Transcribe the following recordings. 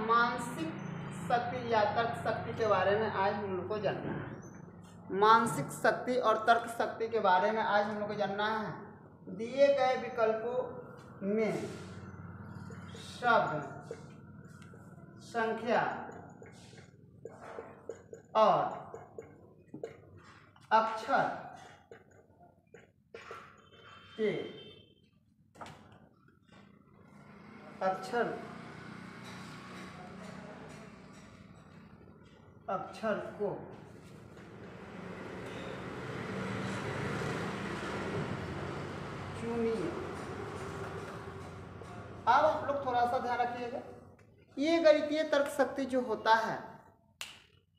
मानसिक शक्ति या तर्क शक्ति के बारे में आज हम लोग को जानना है। मानसिक शक्ति और तर्क शक्ति के बारे में आज हम लोग को जानना है। दिए गए विकल्पों में शब्द, संख्या और अक्षर के अक्षर को चुनिए। अब आप लोग थोड़ा सा ध्यान रखिएगा, ये गणितीय तर्क शक्ति जो होता है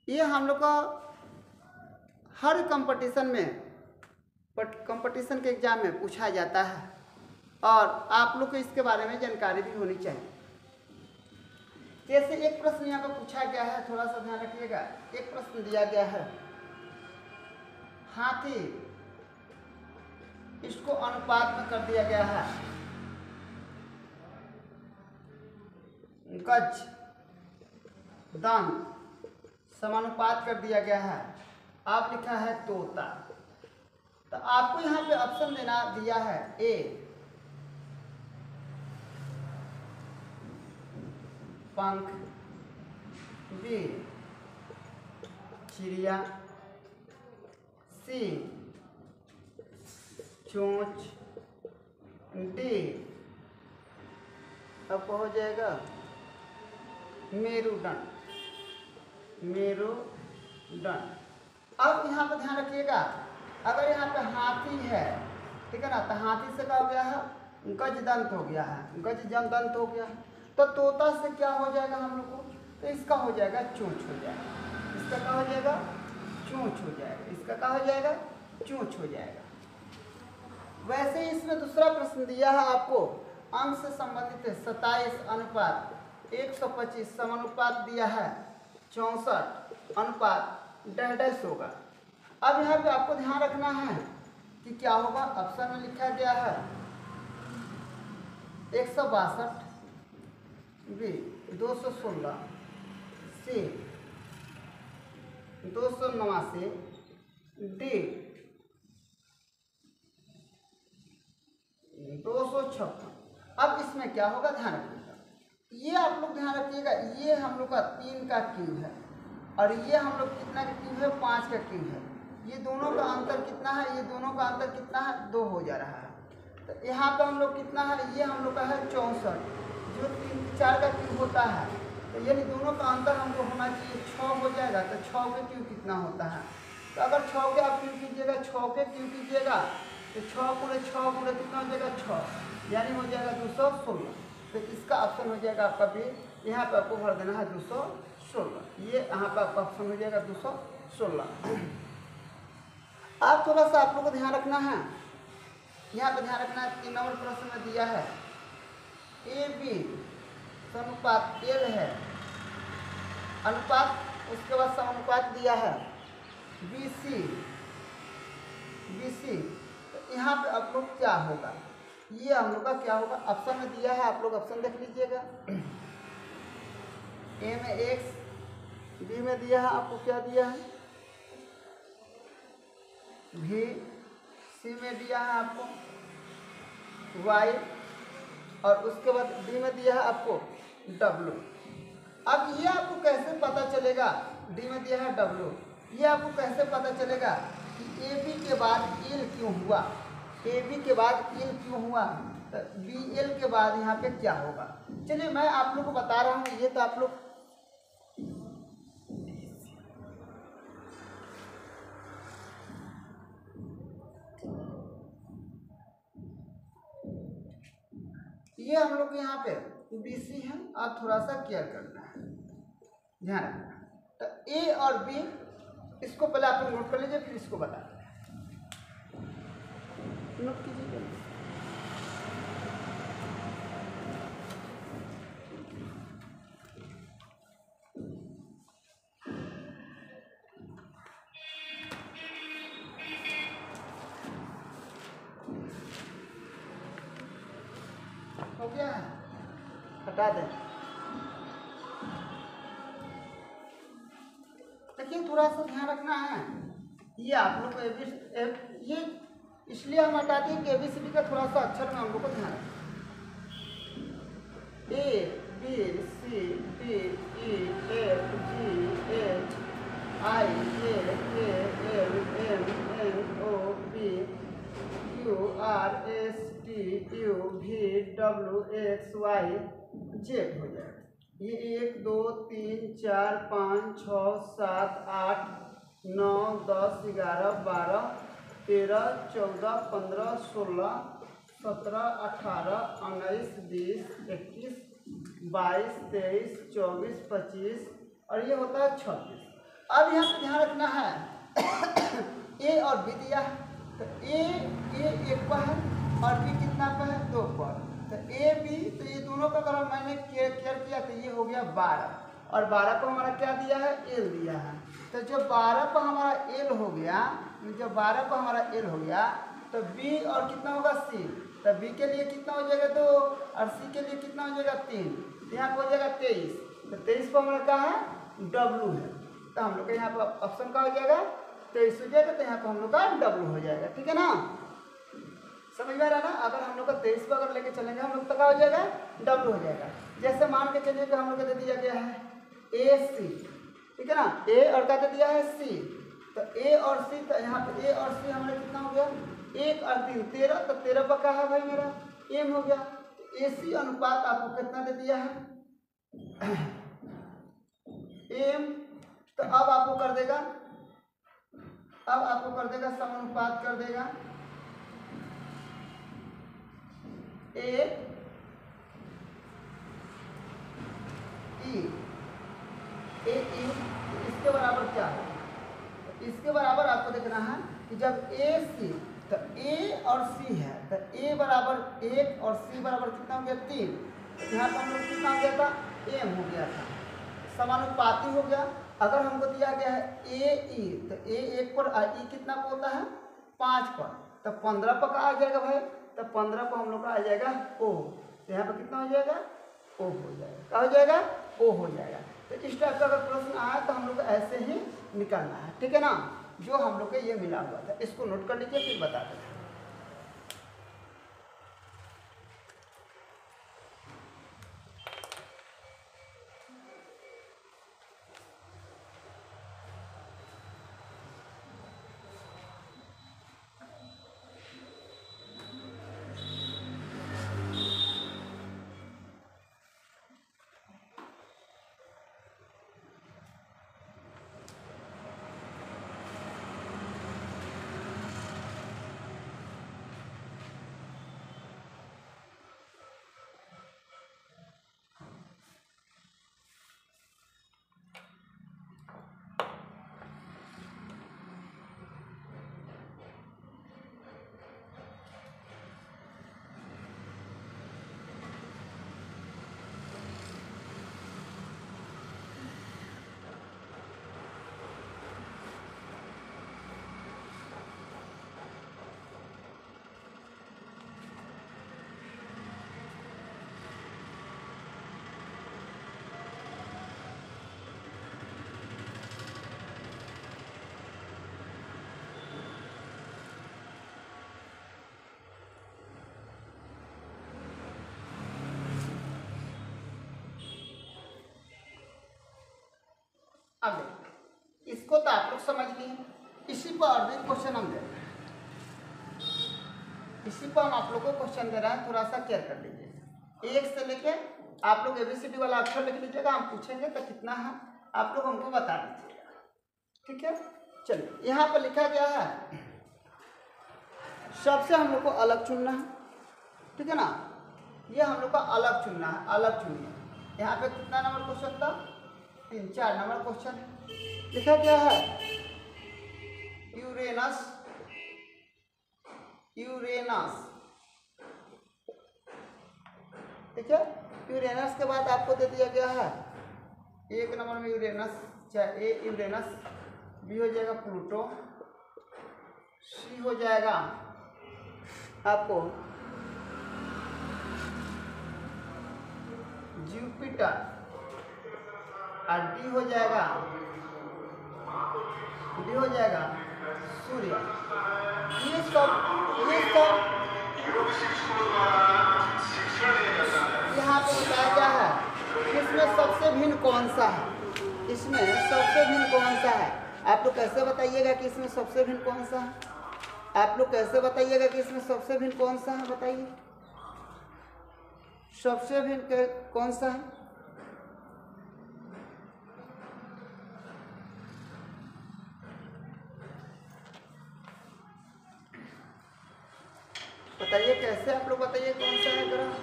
ये हम लोग का हर कंपटीशन के एग्जाम में पूछा जाता है और आप लोग को इसके बारे में जानकारी भी होनी चाहिए। जैसे एक प्रश्न यहाँ पर पूछा गया है, थोड़ा सा ध्यान रखिएगा। एक प्रश्न दिया गया है, हाथी, इसको अनुपात में कर दिया गया है गज, दंत, समानुपात कर दिया गया है। आप लिखा है तोता। तो आपको यहाँ पे ऑप्शन देना दिया है ए पंख, बी चिड़िया, सी चोंच, डी आपको हो जाएगा मेरुदंड। अब यहाँ पर ध्यान रखिएगा, अगर यहाँ पे हाथी है, ठीक है ना, तो हाथी से क्या हो गया है, गजदंत हो गया है, गजदंत हो गया है। तो तोता से क्या हो जाएगा हम लोग को, तो इसका हो जाएगा चोंच हो जाएगा। इसका क्या हो जाएगा, चोंच हो जाएगा। इसका क्या हो जाएगा, चोंच हो जाएगा। वैसे ही इसमें दूसरा प्रश्न दिया है आपको, अंक से संबंधित है 27 अनुपात 125 समानुपात दिया है 64 अनुपात डैश होगा। अब यहाँ पे आपको ध्यान रखना है कि क्या होगा। ऑप्शन में लिखा गया है 162, बी 216, सी 289, डी 256। अब इसमें क्या होगा, ध्यान रखिएगा। ये आप लोग ध्यान रखिएगा, ये हम लोग का 3 का क्यूब है और ये हम लोग कितना का क्यूब है, 5 का क्यूब है। ये दोनों का अंतर कितना है, ये दोनों का अंतर कितना है, 2 हो जा रहा है। तो यहाँ पे हम लोग कितना है, ये हम लोग का है 64, जो 4 का क्यूब होता है। तो यानी दोनों का अंतर हमको होना चाहिए 6 हो जाएगा। तो 6 के क्यूब कितना होता है, तो अगर 6 के आप क्यूब कीजिएगा, 6 के क्यूब कीजिएगा तो 6 गुणे कितना हो जाएगा, 6, यानी हो जाएगा 216। तो इसका ऑप्शन हो जाएगा आपका बी। यहाँ पे आपको भर देना है 216। ये यहाँ पे आपका ऑप्शन हो जाएगा 216। आप थोड़ा सा आप लोग को ध्यान रखना है, यहाँ पे ध्यान रखना है। 3 नंबर प्रश्न में दिया है ए बी समानुपात एल है अनुपात, उसके बाद समानुपात दिया है बी सी। तो यहाँ पे आप लोग क्या होगा, ये हम लोग का क्या होगा, ऑप्शन में दिया है, आप लोग ऑप्शन देख लीजिएगा। ए में एक्स, बी में दिया है आपको क्या दिया है भी, सी में दिया है आपको वाई, और उसके बाद डी में दिया है आपको डब्ल्यू। अब ये आपको कैसे पता चलेगा, डी में दिया है डब्ल्यू, ये आपको कैसे पता चलेगा कि ए बी के बाद एल क्यों हुआ, ए बी के बाद एल क्यों हुआ, तो बी एल के बाद यहाँ पे क्या होगा। चलिए मैं आप लोग को बता रहा हूँ, ये तो आप लोग ये हम लोग यहाँ पे BC है, आप थोड़ा सा केयर करना है, ध्यान रखना। तो ए और बी इसको पहले आप लोग नोट कर लीजिए, फिर इसको बता नोट कीजिए। हो गया है, हटा दें। थोड़ा सा ध्यान रखना है। ये आप लोग को ये इसलिए हम हटाते हैं कि ABCD का थोड़ा सा अक्षर में हम लोग को ध्यान रखना। A B C D E F G H I J K L M N O P Q R S T U V W X Y Z हो जाएगा। ये 1 2 3 4 5 6 7 8 9 10 11 12 13 14 15 16 17 18 19 20 21 22 23 24 25 और ये होता है 26। अब यहाँ पे ध्यान रखना है ए और बी दिया है, तो ए 1 पर है और बी कितना पर है 2 पर। तो ए बी, तो ये दोनों का अगर मैंने केयर किया तो ये हो गया 12 और 12 पर हमारा क्या दिया है, एल दिया है। तो जब 12 पर हमारा एल हो गया, जब 12 पर हमारा एल हो गया तो बी और कितना होगा सी, तो बी के लिए कितना हो जाएगा 2 और सी के लिए कितना हो जाएगा 3, तो यहाँ पर हो जाएगा 23। तो 23 पर हमारा क्या है, डब्लू है, तो हम लोग का यहाँ पर ऑप्शन का हो जाएगा 23 हो जाएगा, तो यहाँ पर हम लोग का डब्लू हो जाएगा। ठीक है ना, समझ में आ रहा ना। अगर हम लोग का 23 पर अगर लेके चलेंगे हम लोग तो क्या हो जाएगा, डब्लू हो जाएगा। जैसे मान के चलिए कि हम लोग को दे दिया गया है ए सी, ठीक है ना, ए और क्या दे दिया है सी, तो ए और सी, तो यहाँ पे ए और सी हमारा कितना हो गया 1 और 3 13, तो 13 पर क्या है भाई मेरा एम हो गया। तो ए सी अनुपात आपको कितना दे दिया है एम, तो अब आपको कर देगा, समानुपात कर देगा ए ई, इसके बराबर क्या है, इसके बराबर आपको देखना है कि जब ए सी, तो ए और सी है, तो ए बराबर 1 और सी बराबर कितना हो गया 3, तो यहाँ पर हम लोग कितना हो गया था, एम हो गया था, समानुपाती हो गया। अगर हमको दिया गया है ए ई, तो ए 1 पर और ई कितना पर होता है 5 पर, तो 15 पर का आ जाएगा भाई, तो 15 पर हम लोग का आ जाएगा ओ, तो यहाँ पर कितना हो जाएगा ओ हो जाएगा, क्या हो जाएगा ओ हो जाएगा। तो इस टाइप का अगर प्रश्न आया तो हम लोग को ऐसे ही निकालना है, ठीक है ना। जो हम लोग को ये मिला हुआ था इसको नोट कर लीजिए, फिर बता दें। अब देखिए, इसको तो आप लोग समझ लिए, इसी पर और भी क्वेश्चन हम दे रहे हैं, इसी पर हम आप लोगों को क्वेश्चन दे रहे हैं, थोड़ा सा केयर कर लीजिए। 1 से लेके आप लोग ABCD वाला अक्षर लिख लीजिएगा, हम पूछेंगे तो कितना है आप लोग हमको बता दीजिएगा, ठीक है। चलिए यहाँ पर लिखा गया है, सबसे हम लोग को अलग चुनना है, ठीक है ना, ये हम लोग का अलग चुनना है, अलग चुनिए। यहाँ पे कितना नंबर क्वेश्चन था, 3-4 नंबर क्वेश्चन लिखा गया है यूरेनस, ठीक है। यूरेनस के बाद आपको दे दिया गया है 1 नंबर में यूरेनस, चाहे ए यूरेनस, बी हो जाएगा प्लूटो, सी हो जाएगा आपको जुपिटर, और डी हो जाएगा डी हो जाएगा सूर्य। ये सब यहाँ पे बताया क्या है, इसमें सबसे भिन्न कौन सा है, इसमें सबसे भिन्न कौन सा है। आप लोग कैसे बताइएगा कि इसमें सबसे भिन्न कौन सा है, आप लोग कैसे बताइएगा कि इसमें सबसे भिन्न कौन सा है, बताइए सबसे भिन्न कौन सा है। बताइए कैसे, आप लोग बताइए कौन सा है ग्रह,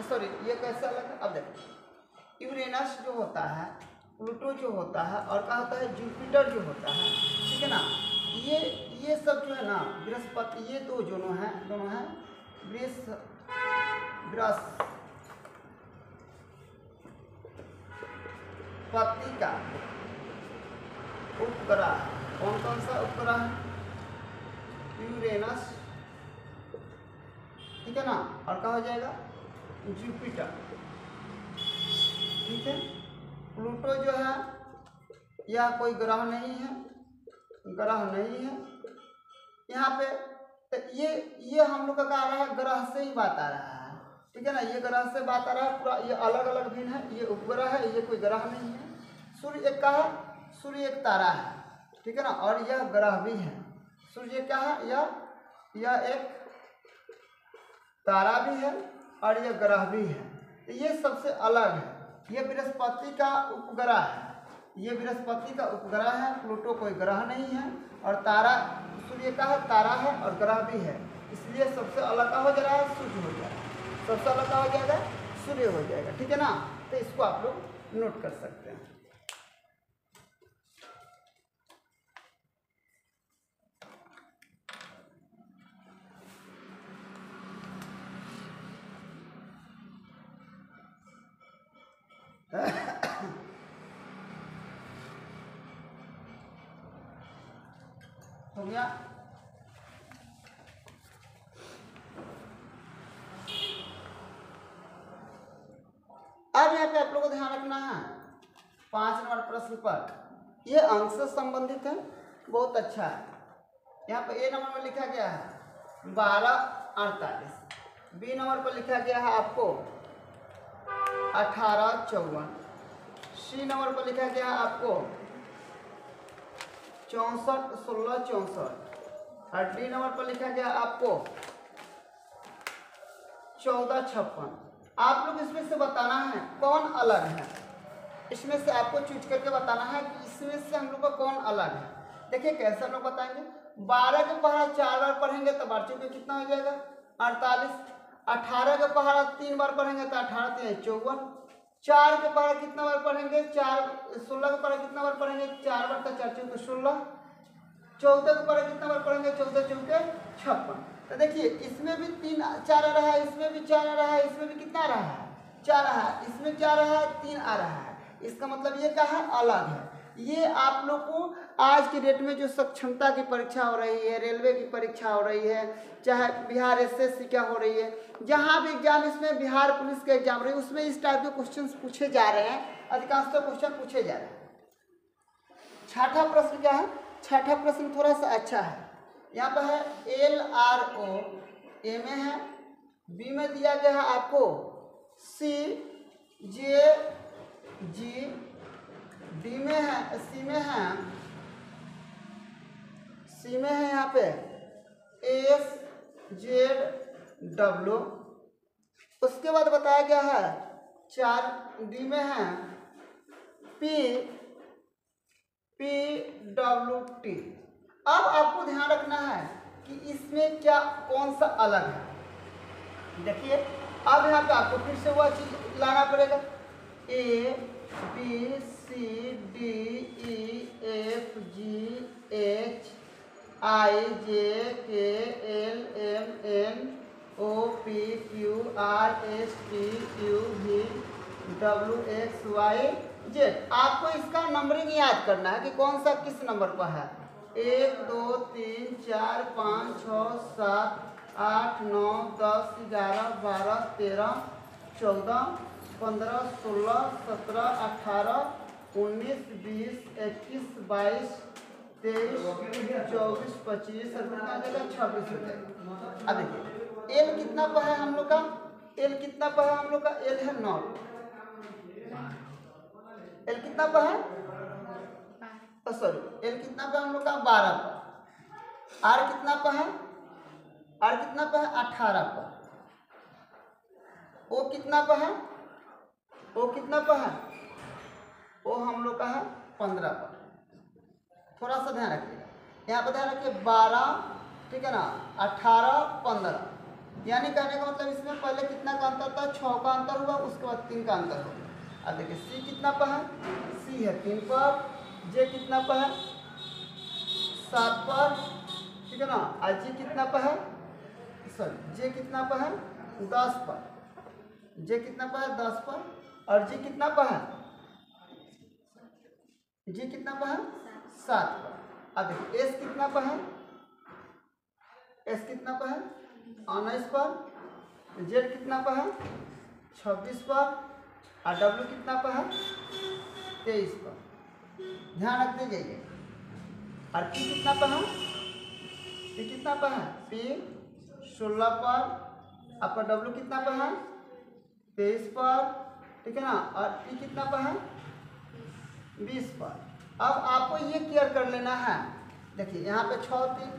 सॉरी ये कैसा लगा। अब देखिए यूरेनस जो होता है, प्लूटो जो होता है, और क्या होता है जुपिटर जो होता है, ठीक है ना। ये सब जो है ना बृहस्पति, ये दोनों हैं बृहस्पति का उपग्रह। कौन सा उपग्रह है, यूरेनस, ठीक है ना, और क्या हो जाएगा जुपिटर, ठीक है। प्लूटो जो है यह कोई ग्रह नहीं है, यहाँ पे तो ये हम लोग का क्या आ रहा है, ग्रह से ही बात आ रहा है, ठीक है ना। ये ग्रह से बात आ रहा है पूरा, ये अलग अलग भिन्न है, ये उपग्रह है, ये कोई ग्रह नहीं है। सूर्य एक का है, सूर्य एक तारा है, ठीक है ना, और यह ग्रह भी है। सूर्य क्या है, यह एक तारा भी है और यह ग्रह भी है। तो ये सबसे अलग है, ये बृहस्पति का उपग्रह है, ये बृहस्पति का उपग्रह है, प्लूटो कोई ग्रह नहीं है, और तारा सूर्य का है, तारा है और ग्रह भी है, इसलिए सबसे अलग का हो जा रहा है सूर्य हो जाएगा, सबसे अलग का हो जाएगा सूर्य हो जाएगा, ठीक है ना। तो इसको आप लोग नोट कर सकते हैं। हो गया। अब यहाँ पे आप लोगों को ध्यान रखना है 5 नंबर प्रश्न पर, यह अंक से संबंधित है, बहुत अच्छा है। यहाँ पे ए नंबर में लिखा गया है 12:48, बी नंबर पर लिखा गया है आपको 18:54, सी नंबर पर लिखा गया है आपको 64:16-64, और डी नंबर पर लिखा गया आपको 14:56। आप लोग इसमें से बताना है कौन अलग है, इसमें से आपको चूज करके बताना है कि इसमें से हम लोग का कौन अलग है। देखिए कैसे हम लोग बताएंगे, 12 का पहाड़ा 4 बार पढ़ेंगे तो 12 चौके कितना हो जाएगा 48, 18 का पहाड़ा 3 बार पढ़ेंगे तो 18 3 54, 4 के पहाड़ा कितना बार पढ़ेंगे 16 का पहाड़ा कितना बार पढ़ेंगे 4 बार, तो 4 चौके 16, 14 का पहाड़ा कितना बार पढ़ेंगे 14 चौके 56। तो देखिए इसमें भी 3 4 आ रहा है, इसमें भी 4 आ रहा है, इसमें भी कितना आ रहा है 4 आ रहा है, इसमें 4 आ रहा है 3 आ रहा है, इसका मतलब ये क्या है अलग है। ये आप लोग को आज की डेट में जो सक्षमता की परीक्षा हो रही है, रेलवे की परीक्षा हो रही है, चाहे बिहार एसएससी क्या हो रही है, जहाँ भी एग्जाम, इसमें बिहार पुलिस का एग्जाम रही है, उसमें इस टाइप के क्वेश्चन पूछे जा रहे हैं, अधिकांशतः क्वेश्चन पूछे जा रहे हैं। छठा प्रश्न क्या है, छठा प्रश्न थोड़ा सा अच्छा है, यहाँ पर है LRO, ए में है, बी में दिया गया है आपको CJG, डी में है, सी में है यहाँ पे SZW, उसके बाद बताया गया है 4, डी में है PWT। अब आपको ध्यान रखना है कि इसमें क्या कौन सा अलग है। देखिए अब यहाँ पे आपको फिर से वह चीज लाना पड़ेगा, ABCDEFGHIJKLMNOPQRSTUVWXYZ। आपको इसका नंबरिंग याद करना है कि कौन सा किस नंबर पर है, 1 2 3 4 5 6 7 8 9 10 11 12 13 14 15 16 17 18 19 20 21, 22, 23, 24, 25 और कितना आ जाएगा 26 हो जाएगा। अब देखिए एल कितना पर है हम लोग का, एल कितना पर है हम लोग का, एल है 9, एल कितना पर है, सॉरी एल कितना पर हम लोग का 12 पर, आर कितना पर है, आर कितना पर है 18 पर, ओ कितना पर है, ओ कितना पर है, ओ हम लोग का है 15 पर। थोड़ा सा ध्यान रखिएगा, यहाँ पर ध्यान रखिए 12, ठीक है ना, 18, 15, यानी कहने का मतलब इसमें पहले कितना का अंतर था, 6 का अंतर हुआ, उसके बाद 3 का अंतर हो गया। अब देखिए सी कितना पर है, सी है 3 पर, जे कितना पर है 7 पर, ठीक है ना, और जी कितना पर है, सॉरी जे कितना पर है 10 पर, जे कितना पर है 10 पर, और जी कितना पर है, जी कितना पर है 7 पर। अब देखिए एस कितना पर है, एस कितना पर है 19 पर, जेड कितना पर है 26 पर, और डब्ल्यू कितना पर है 23 पर। ध्यान रखते जाइए। और पी कितना पर है, पी कितना पर है, पी 16 पर, आपका डब्ल्यू कितना पर है 23 पर, ठीक है ना, और पी कितना पर है 20 पर। अब आपको ये क्लियर कर लेना है, देखिए यहाँ पे 6 3,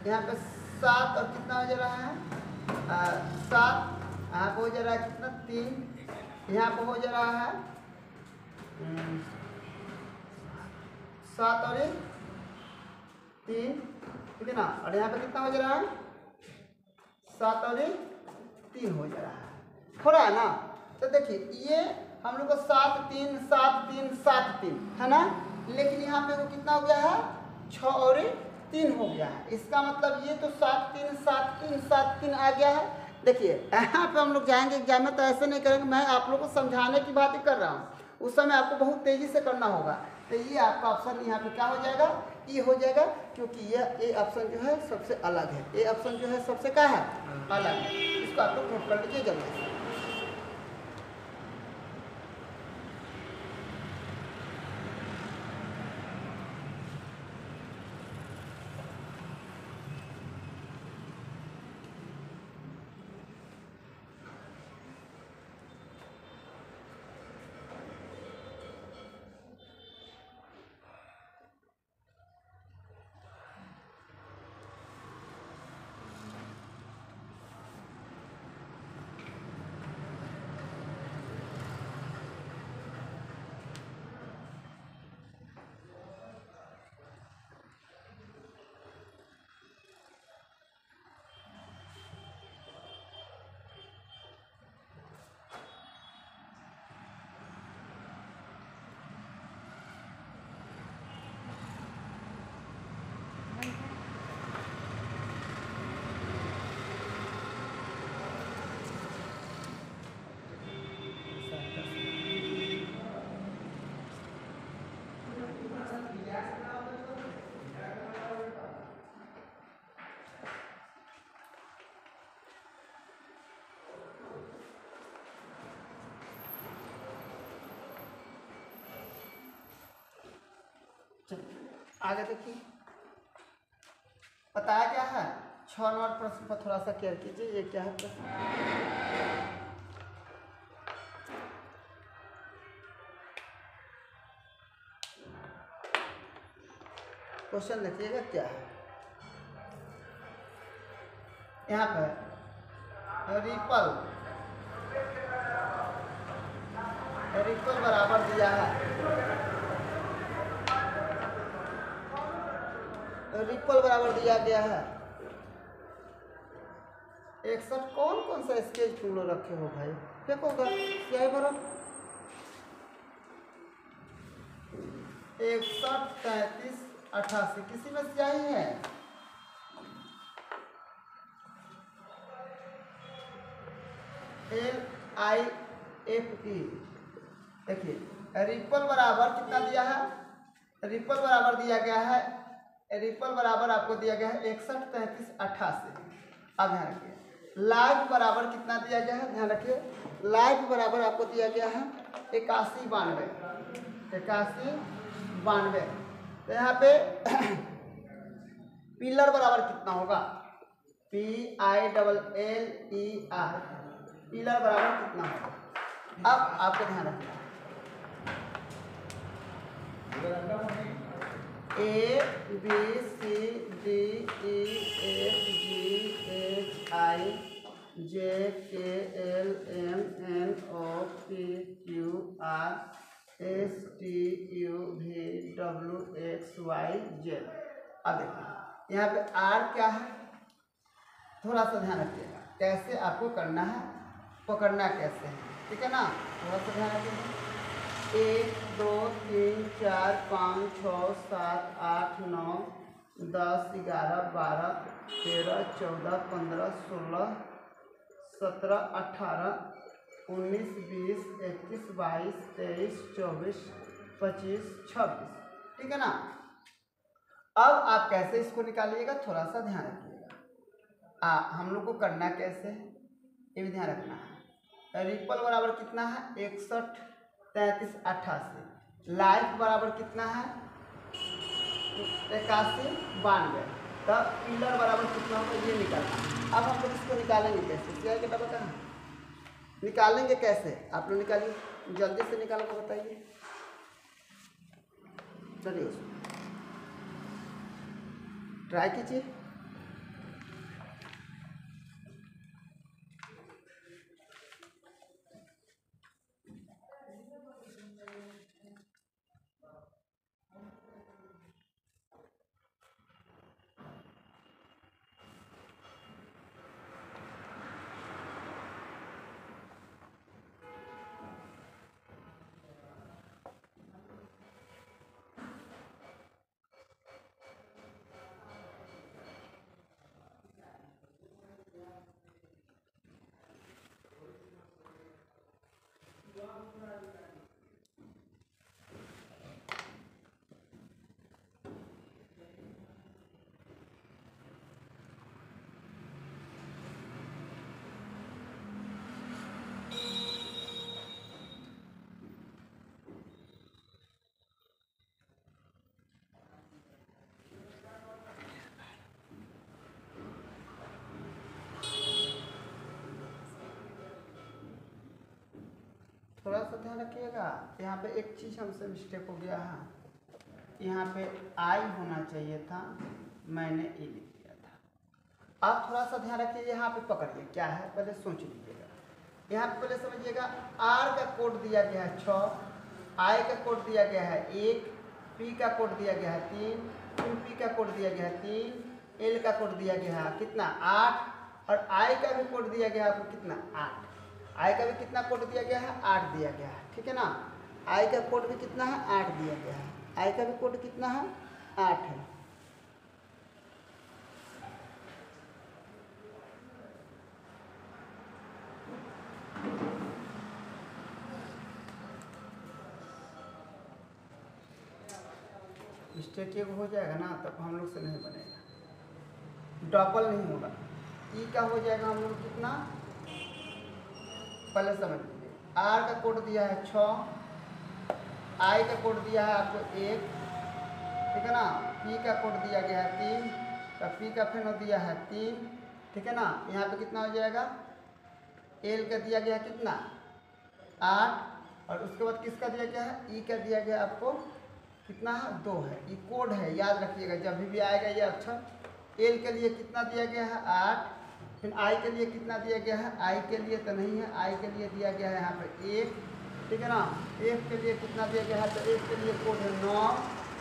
यहाँ पे 7 और कितना हो जा रहा है 7, यहाँ पे हो जा रहा है कितना 3, यहाँ पे हो जा रहा है 7 और 3, ठीक है ना, और यहाँ पे कितना हो जा रहा है 7 और 3 हो जा रहा है, हो रहा है ना। तो देखिए ये हम लोग को 7 3 7 3 7 3 है ना, लेकिन यहाँ पे वो कितना हो गया है 6 और 3 हो गया है। इसका मतलब ये तो 7 3 7 3 7 3 आ गया है। देखिए यहाँ पे हम लोग जाएंगे एग्जाम में तो ऐसे नहीं करेंगे, मैं आप लोग को समझाने की बात ही कर रहा हूँ, उस समय आपको बहुत तेज़ी से करना होगा। तो ये आपका ऑप्शन यहाँ पे क्या हो जाएगा, ई हो जाएगा, क्योंकि यह ए ऑप्शन जो है सबसे अलग है, ए ऑप्शन जो है सबसे क्या है अलग है। इसको आप लोग नोट कर लीजिए जल्दी से। आगे देखिए बताया क्या है, 6 नंबर प्रश्न पर थोड़ा सा केयर कीजिए। ये क्या है प्रश्न, क्वेश्चन देखिएगा क्या है। यहाँ पर रिपल रिपल बराबर दिया है, रिपल बराबर दिया गया है 61। कौन कौन सा स्केच टूल रखे हो भाई, देखो उधर क्या भरो 61 33 88, किसी में स्याही है LIFE। देखिए रिपल बराबर कितना दिया है, रिपल बराबर दिया गया है, रिपल बराबर आपको दिया गया है 61 33 88। अब ध्यान रखिए लाइव बराबर कितना दिया गया है, ध्यान रखिए लाइव बराबर आपको दिया गया है 81 92, 81 92। तो यहाँ पे पिलर बराबर कितना होगा, PILLER, पिलर बराबर कितना होगा। अब आपको ध्यान रखना ABCDEFGHIJKLMNOPQRSTUVWXYZ। अब देखिए यहाँ पे R क्या है, थोड़ा सा ध्यान रखिएगा कैसे आपको करना है, पकड़ना कैसे है, ठीक है ना, थोड़ा सा ध्यान रखिएगा। 1 2 3 4 5 6 7 8 9 10 11 12 13 14 15 16 17 18 19 20 21 22 23 24 25 26, ठीक है ना। अब आप कैसे इसको निकालिएगा, थोड़ा सा ध्यान रखिएगा। हम लोग को करना कैसे है ये भी ध्यान रखना है। रिपल बराबर कितना है 61 33 88, लाइफ बराबर कितना है 81 92, तब पिलर बराबर कितना होगा ये निकालना। अब हम लोग इसको निकालेंगे कैसे, क्या क्या पता है निकालेंगे कैसे, आप लोग निकालिए, जल्दी से निकालो तो बताइए। चलिए ट्राई कीजिए। थोड़ा सा ध्यान रखिएगा, यहाँ पे एक चीज़ हमसे मिस्टेक हो गया है, यहाँ पे आई होना चाहिए था, मैंने ए लिख दिया था। आप थोड़ा सा ध्यान रखिए, यहाँ पे पकड़िए क्या है पहले सोच लीजिएगा। यहाँ पे पहले समझिएगा आर का कोड दिया गया है 6, आई का कोड दिया गया है 1, पी का कोड दिया गया है 3, पी का कोड दिया गया है 3, एल का कोड दिया गया है कितना 8, और आई का भी कोड दिया गया है आपको कितना 8। आई का भी कितना कोड दिया गया है 8 दिया गया है, ठीक है ना। आई का कोड भी कितना है 8 दिया गया है, आई का भी कोड कितना है 8 है। मिस्टेक एक हो जाएगा ना तब हम लोग से नहीं बनेगा, डबल नहीं होगा। ई का हो जाएगा हम लोग कितना, पहले समझ लीजिए। आर का कोड दिया है 6, आई का कोड दिया है आपको 1, ठीक है ना। पी का कोड दिया गया है 3, तो पी का फिर दिया है 3, ठीक है ना। यहाँ पे कितना हो जाएगा, एल का दिया गया कितना 8, और उसके बाद किसका दिया गया है ई का दिया गया आपको कितना है 2 है। ये कोड है, याद रखिएगा जब भी आएगा ये अक्षर। एल के लिए कितना दिया गया है 8, फिर आई के लिए कितना दिया गया है, आई के लिए तो नहीं है, आई के लिए दिया गया है यहाँ पे 1, ठीक है ना। एफ के लिए कितना दिया गया है, तो एफ के लिए कोड है 9,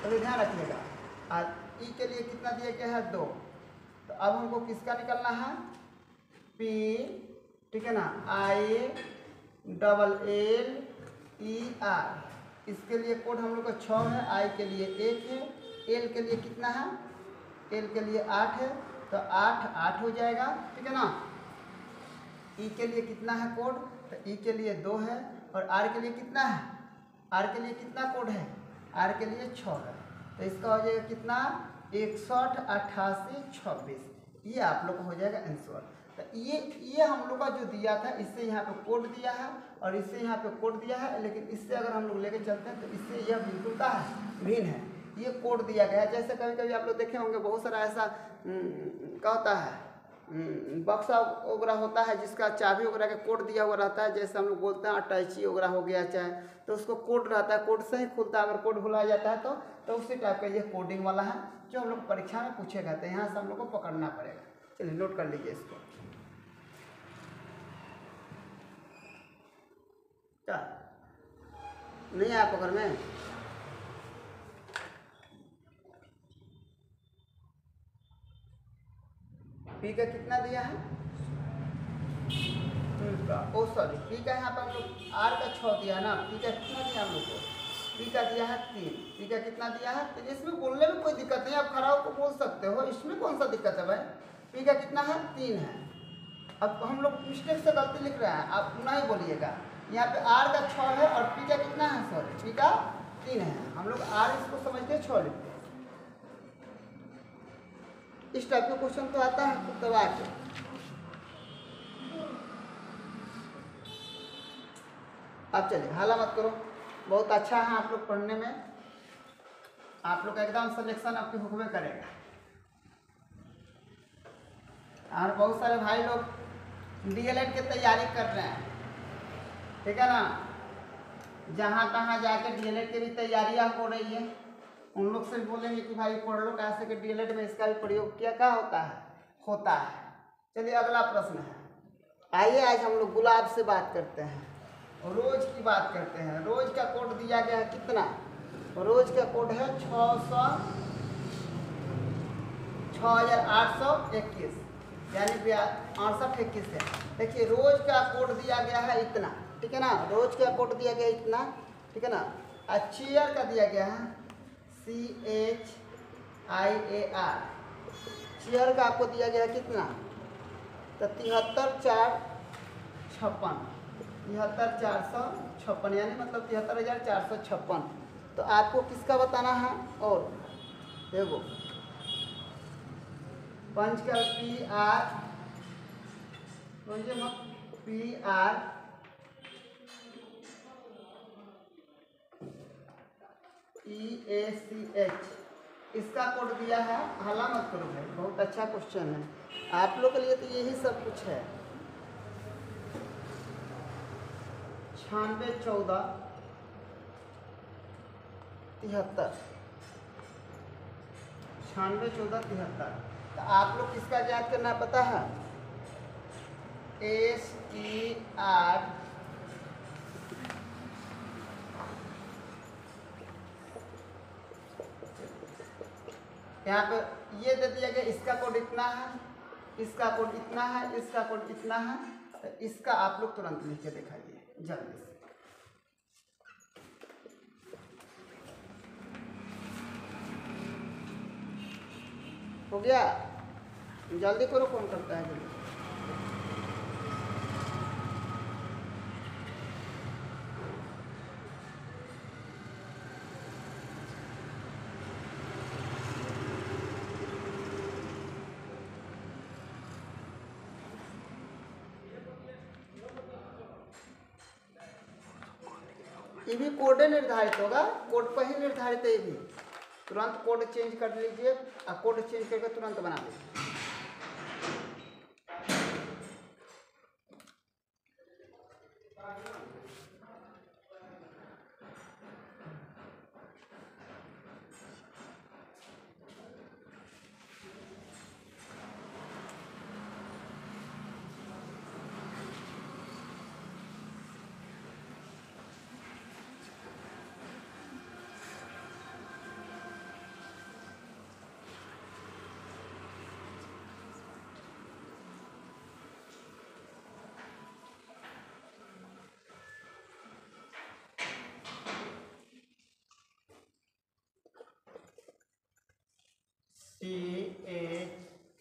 तो ध्यान रखिएगा। और ई के लिए कितना दिया गया है 2। तो अब हमको किसका निकलना है पी, ठीक है ना, I double L E R. इसके लिए कोड हम लोग का 6 है, आई के लिए 1 है, एल के लिए कितना है, एल के लिए 8 है, तो 8 हो जाएगा, ठीक है ना। ई के लिए कितना है कोड, तो ई के लिए 2 है, और आर के लिए कितना है, आर के लिए कितना कोड है, आर के लिए 6 है। तो इसका हो जाएगा कितना 61 88 26, ये आप लोग को हो जाएगा आंसर। तो ये हम लोग का जो दिया था इससे यहाँ पे कोड दिया है और इससे यहाँ पे कोड दिया है, लेकिन इससे अगर हम लोग लेके चलते हैं तो इससे यह बिल्कुल का भिन्न है। ये कोड दिया गया है। जैसे कभी कभी आप लोग देखे होंगे बहुत सारा ऐसा क्या होता है, बक्सा वगैरह होता है जिसका चाबी वगैरह का कोड दिया हुआ रहता है। जैसे हम लोग बोलते हैं अटैची वगैरह हो गया चाहे, तो उसको कोड रहता है, कोड से ही खुलता है। अगर कोड भुला जाता है तो उसी टाइप का ये कोडिंग वाला है जो हम लोग परीक्षा में पूछे गए थे। यहाँ से हम लोग को पकड़ना पड़ेगा। चलिए नोट कर लीजिए इसको। क्या नहीं आया पकड़ में? पी का कितना दिया है? ओ सॉरी, पी का यहाँ पर हम लोग आर का 6 दिया ना। पी का कितना दिया हम लोग को? पी का दिया है 3। पी का कितना दिया है 3। इसमें बोलने में कोई दिक्कत नहीं, आप खड़ा होकर बोल सकते हो, इसमें कौन सा दिक्कत है भाई। पी का कितना है? 3 है। अब हम लोग मिस्टेक से गलती लिख रहे हैं, आप पुनः ही बोलिएगा। यहाँ पे आर का 6 है और पी का कितना है? सॉरी, पी का 3 है। हम लोग आर इसको समझते 6 लिखते हैं। इस टाइप का क्वेश्चन तो आता है तब आके। अब चलिए हाला मत करो, बहुत अच्छा है आप लोग पढ़ने में। आप लोग का एकदम सिलेक्शन आपके हुक्म करेगा। और बहुत सारे भाई लोग डीएलएड की तैयारी कर रहे हैं, ठीक है ना। जहाँ तहाँ जाके डीएलएड की भी तैयारियाँ हो रही है। उन लोग से बोलेंगे कि भाई पढ़ लो कैसे कि डीएलएड में इसका भी प्रयोग क्या होता है। चलिए अगला प्रश्न है। आइए आज हम लोग गुलाब से बात करते हैं, रोज की बात करते हैं। रोज का कोड दिया गया है कितना? रोज का कोड है 6821, यानी 6821 है। देखिए रोज का कोड दिया गया है इतना, ठीक है ना। रोज का कोड दिया गया है इतना, ठीक है ना। चेयर का दिया गया है CHIAR। चेयर का आपको दिया गया है कितना? तो 73,456, 73,456 यानी मतलब 73,456। तो आपको किसका बताना है? और देखो पंच का PR EACH, इसका कोड दिया है। हल्ला मत करो भाई, बहुत अच्छा क्वेश्चन है आप लोग के लिए, तो यही सब कुछ है। 961473, 961473। तो आप लोग किसका याद करना पता है? SER यहाँ पे ये दे दिया गया, इसका कोड इतना है, इसका कोड इतना है, इसका कोड इतना है। तो इसका आप लोग तुरंत लिख के दिखाइए जल्दी से। हो गया? जल्दी करो, कौन करता है जल्दी। ये भी कोड निर्धारित होगा, कोड पर ही निर्धारित है। ये भी तुरंत कोड चेंज कर लीजिए और कोड चेंज करके तुरंत बना लीजिए।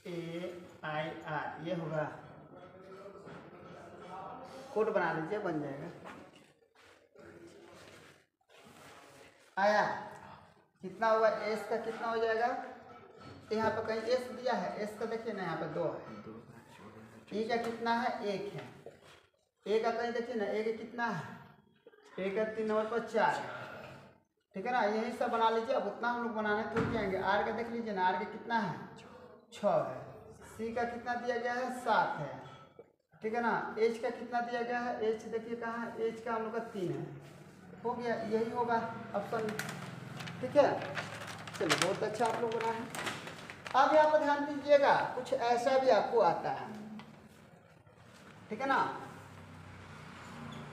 CHAIR ये होगा, कोड बना लीजिए, बन जाएगा। आया कितना होगा? एस का कितना हो जाएगा? यहाँ पे कहीं एस दिया है, एस का देखिए ना, यहाँ पे 2 है। ई का कितना है? 1 है। ए का कहीं देखिए ना, ए का कितना है, ए का 3 नंबर पर 4 है, ठीक है ना। यही सब बना लीजिए। अब उतना हम लोग बनाने थोड़ी जाएंगे। आर का देख लीजिए ना, आर का कितना है 6 है। सी का कितना दिया गया है 7 है, ठीक है ना। एच का कितना दिया गया है, एच देखिए कहाँ है, एच का हम लोग का 3 है। हो गया, यही होगा ऑप्शन, ठीक है। चलिए बहुत अच्छा आप लोग बना है। अब यहाँ पर ध्यान दीजिएगा, कुछ ऐसा भी आपको आता है, ठीक है ना।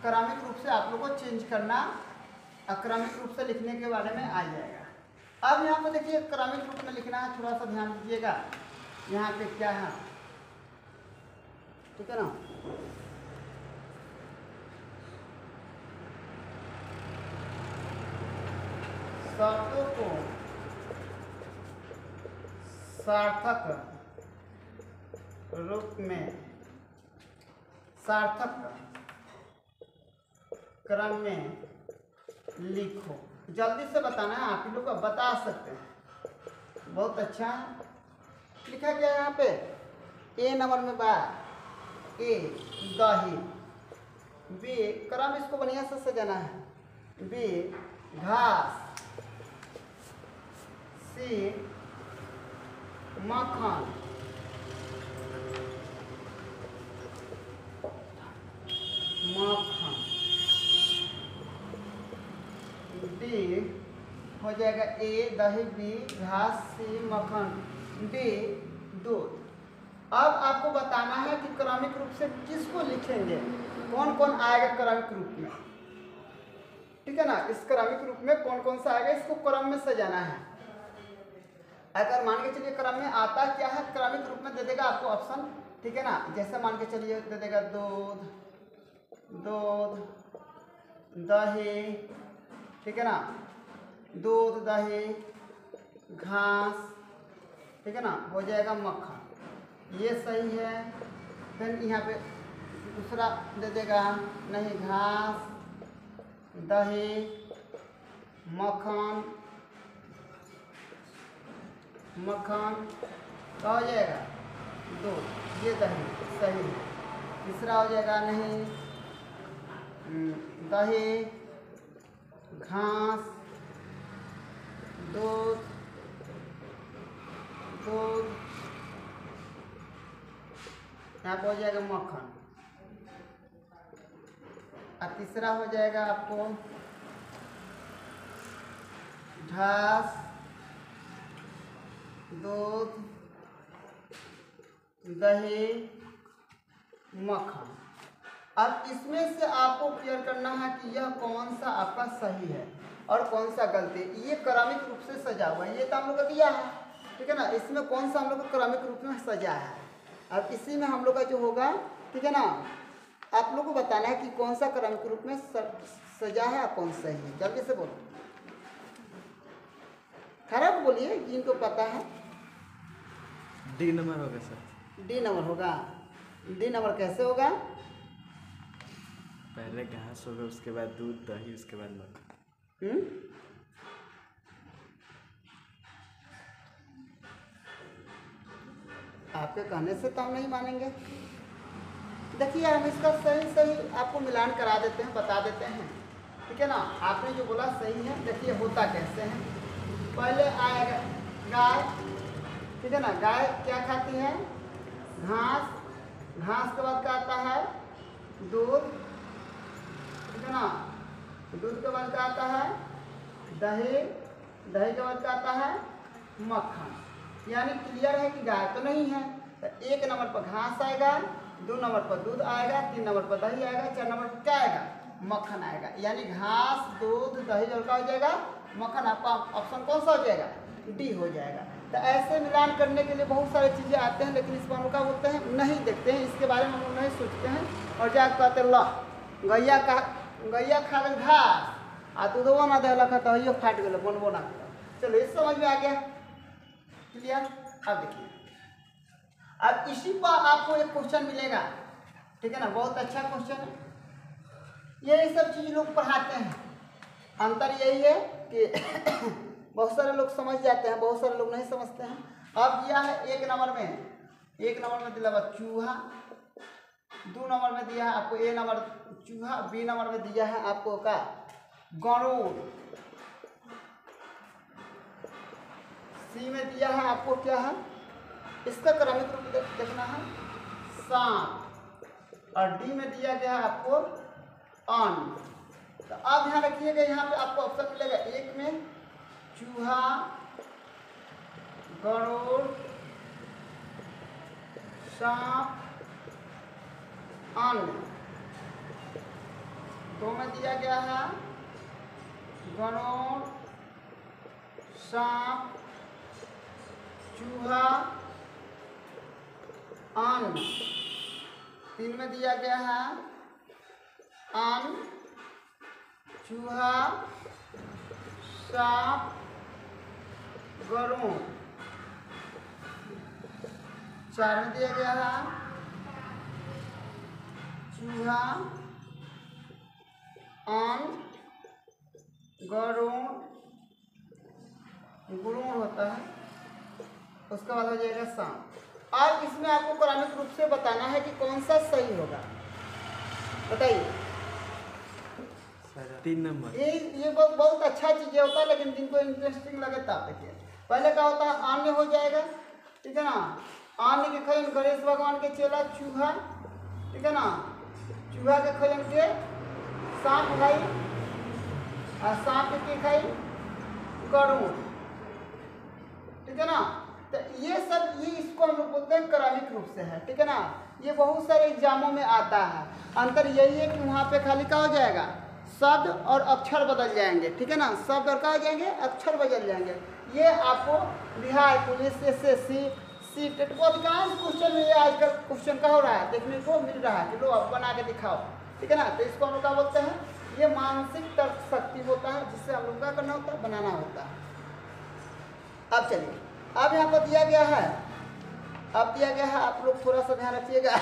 क्रमिक रूप से आप लोग को चेंज करना, अक्रमिक रूप से लिखने के बारे में आ जाएगा। अब यहाँ पर देखिए क्रमिक रूप में लिखना है, थोड़ा सा ध्यान दीजिएगा। यहाँ पे क्या है, ठीक है ना। शब्दों को सार्थक रूप में, सार्थक क्रम में लिखो। जल्दी से बताना है, आप ही लोग बता सकते हैं। बहुत अच्छा है। लिखा गया यहाँ पे ए नंबर में बा, ए दही, बी क्रम इसको बढ़िया से सजाना है, बी घास, सी मक्खन, मक्खन, डी हो जाएगा ए दही, बी घास, सी मक्खन, डी दूध। अब आपको बताना है कि क्रमिक रूप से किसको लिखेंगे, कौन कौन आएगा क्रमिक रूप में, ठीक है ना। इस क्रमिक रूप में कौन कौन सा आएगा, इसको क्रम में सजाना है। अगर मान के चलिए क्रम में आता क्या है, क्रमिक रूप में दे देगा आपको ऑप्शन, ठीक है ना। जैसे मान के चलिए दे देगा दूध, दूध, दही, ठीक है ना, दूध, दही, घास, ठीक है ना, हो जाएगा मक्खन, ये सही है। फिर यहाँ पे दूसरा दे देगा, नहीं घास, दही, मक्खन, मक्खन क्या हो जाएगा दूध, ये दही सही है। तीसरा हो जाएगा नहीं दही, घास, दूध, दूध, यहाँ पर हो जाएगा मक्खन, और तीसरा हो जाएगा आपको घास, दूध, दही, मक्खन। अब इसमें से आपको क्लियर करना है कि यह कौन सा आपका सही है और कौन सा गलती। ये क्रमिक रूप से सजा हुआ है, ये तो हम लोग का दिया है, ठीक है ना। इसमें कौन सा हम लोग को क्रमिक रूप में सजा है, अब इसी में हम लोग का जो होगा, ठीक है ना, आप लोग को बताना है कि कौन सा क्रमिक रूप में सजा है और कौन सही है। जल्दी से बोलो, खराब बोलिए, जिनको पता है। डी नंबर होगा सर। डी नंबर होगा। डी नंबर कैसे होगा, पहले घास होगा, उसके बाद दूध, दही, उसके बाद मक्खन। आपके कहने से तो हम नहीं मानेंगे। देखिए हम इसका सही सही आपको मिलान करा देते हैं, बता देते हैं, ठीक है ना। आपने जो बोला सही है। देखिए होता कैसे है, पहले आएगा गाय, ठीक है ना। गाय क्या खाती है, घास, घास के बाद क्या आता है दूध, ठीक है ना। दूध के बाद क्या आता है दही, दही के बाद क्या आता है मक्खन। यानी क्लियर है कि गाय तो नहीं है, तो 1 नंबर पर घास आएगा, 2 नंबर पर दूध आएगा, 3 नंबर पर दही आएगा, 4 नंबर पर क्या आएगा मक्खन आएगा। यानी घास, दूध, दही और क्या हो जाएगा मक्खन। आपका ऑप्शन कौन सा हो जाएगा, डी हो जाएगा। तो ऐसे मिलान करने के लिए बहुत सारी चीज़ें आते हैं, लेकिन इसको हम लोग क्या बोलते हैं नहीं देखते हैं, इसके बारे में हम लोग नहीं सोचते हैं। और जा कहते ला गैया खा गल घास आ दूधवा ना दे लखा दहियो फाट गए बनबो ना। चलो इस समझ में आ गया, क्लियर। अब देखिए, अब इसी पर आपको एक क्वेश्चन मिलेगा, ठीक है ना, बहुत अच्छा क्वेश्चन है। यही सब चीज़ लोग पढ़ाते हैं, अंतर यही है कि बहुत सारे लोग समझ जाते हैं, बहुत सारे लोग नहीं समझते हैं। अब यह है 1 नंबर में, 1 नंबर में दिला चूहा, 2 नंबर में दिया है आपको ए नंबर चूहा, बी नंबर में दिया है आपको का गरुड़, सी में दिया है आपको क्या है, इसका क्रमिक रूप देखना है सांप, और डी में दिया गया है आपको अन। तो आप ध्यान रखिएगा यहाँ पे आपको ऑप्शन मिलेगा एक में चूहा, गरुड़, सांप, अन्न। 2 में दिया गया है गरुड़, सांप, चूहा, अन्न। 3 में दिया गया है अन्न, चूहा, सांप, गरुड़। 4 में दिया गया है चूहा, अन्न, गरुड़, गुरुड़ होता है, उसके बाद हो जाएगा सांप। अब इसमें आपको क्रमिक रूप से बताना है कि कौन सा सही होगा, बताइए। 3 नंबर। ये बहुत अच्छा चीज़ होता है, लेकिन जिनको इंटरेस्टिंग लगे तब देखिए। पहले क्या होता है अन्य हो जाएगा, ठीक है ना, अन्य के खैन गणेश भगवान के चेला चूहा, ठीक है ना, चूहा के खैन के सांप खाई, और सांप के खाई गरुड़, ठीक है ना। तो ये सब ये इसको हम लोग बोलते हैं क्रमिक रूप से है, ठीक है ना। ये बहुत सारे एग्जामों में आता है। अंतर यही है कि वहाँ पे खाली क्या हो जाएगा, शब्द और अक्षर बदल जाएंगे, ठीक है ना, शब्द और क्या हो जाएंगे, अक्षर बदल जाएंगे। ये आपको बिहार पुलिस, SSC, सीटेट को अधिकांश क्वेश्चन में ये आजकल क्वेश्चन का हो रहा है, देखने को मिल रहा है कि लो अब बना के दिखाओ, ठीक है ना। तो इसको हम लोग क्या बोलते हैं, ये मानसिक तर्क शक्ति होता है, जिससे हम लोग क्या करना होता है, बनाना होता है। अब चलिए, अब यहाँ पर दिया गया है, अब दिया गया है, आप लोग थोड़ा सा ध्यान रखिएगा।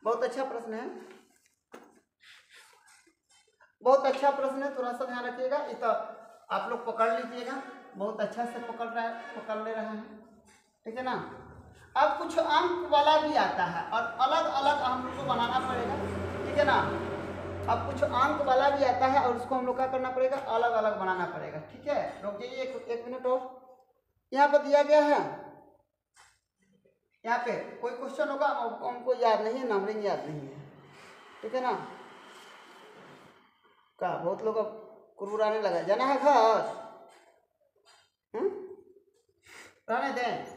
बहुत अच्छा प्रश्न है, बहुत अच्छा प्रश्न है, थोड़ा सा ध्यान रखिएगा। ये तो आप लोग पकड़ लीजिएगा, बहुत अच्छा से पकड़ ले रहे हैं, ठीक है ना। अब कुछ अंक वाला भी आता है और अलग अलग हम लोग को बनाना पड़ेगा, ठीक है ना। अब कुछ अंक वाला भी आता है और उसको हम लोग क्या करना पड़ेगा, अलग अलग बनाना पड़ेगा, ठीक है। रुक जाइए एक मिनट और। यहाँ पर दिया गया है, यहाँ पे कोई क्वेश्चन होगा, हमको याद नहीं है, नंबरिंग याद नहीं है, ठीक है ना। का बहुत लोग अब कुरकुराने लगा, जाना है घर, रहने दें,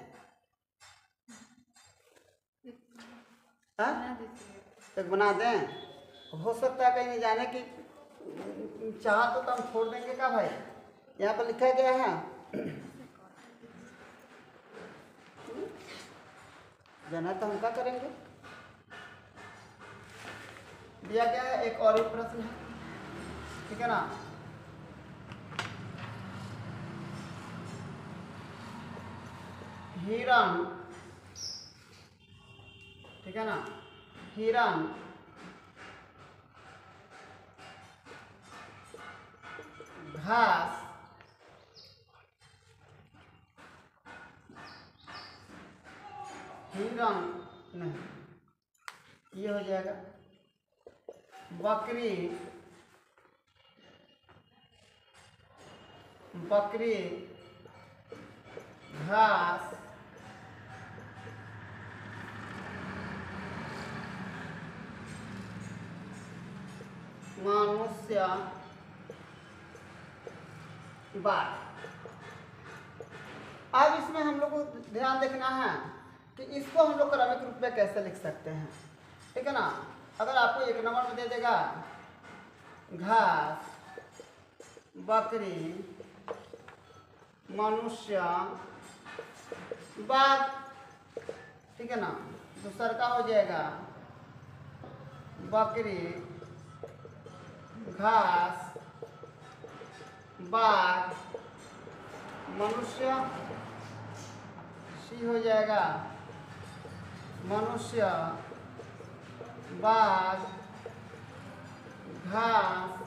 एक बना दें। हो सकता है कहीं नहीं जाने की चाह तो हम छोड़ देंगे का भाई। यहाँ पर लिखा गया है, जाना तो हम क्या करेंगे। दिया गया है एक और एक प्रश्न है, ठीक है ना। हिरण, ठीक है ना, हिरण घास हिरण नहीं, ये हो जाएगा बकरी, बकरी घास मनुष्य बाघ। अब इसमें हम लोग को ध्यान देखना है कि इसको हम लोग क्रमिक रूप में कैसे लिख सकते हैं, ठीक है ना। अगर आपको 1 नंबर में दे देगा घास, बकरी, मनुष्य, बाघ, ठीक है ना। दूसरा का हो जाएगा बकरी, घास, बाघ, मनुष्य, सी हो जाएगा मनुष्य, बाघ, घास,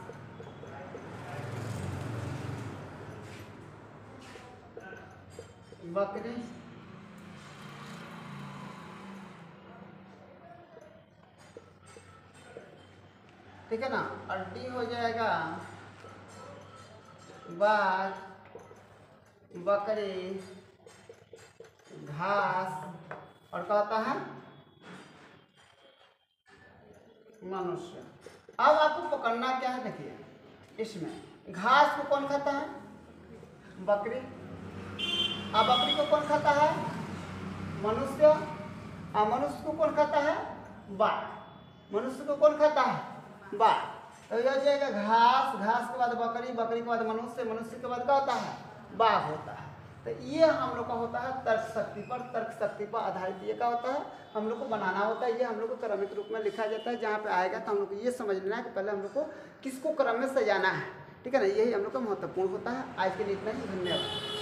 बकरी, ठीक है ना, और डी हो जाएगा बाघ, बकरी, घास, और क्या होता है मनुष्य। अब आपको पकड़ना क्या है, देखिए इसमें घास को कौन खाता है, बकरी। अब बकरी को कौन खाता है, मनुष्य। अब मनुष्य को कौन खाता है, बाघ। मनुष्य को कौन खाता है, बाघ। तो यह हो जाएगा घास, घास के बाद बकरी, बकरी के बाद मनुष्य, मनुष्य के बाद क्या होता है, बाघ होता है। तो ये हम लोग का होता है तर्क शक्ति पर, तर्क शक्ति पर आधारित ये क्या होता है, हम लोग को बनाना होता है। ये हम लोग को क्रमिक रूप में लिखा जाता है। जहाँ पे आएगा तो हम लोग को ये समझ लेना है कि पहले हम लोग को किसको क्रम में सजाना है, ठीक है ना। यही हम लोग का महत्वपूर्ण होता है। आज के लिए इतना ही, धन्यवाद।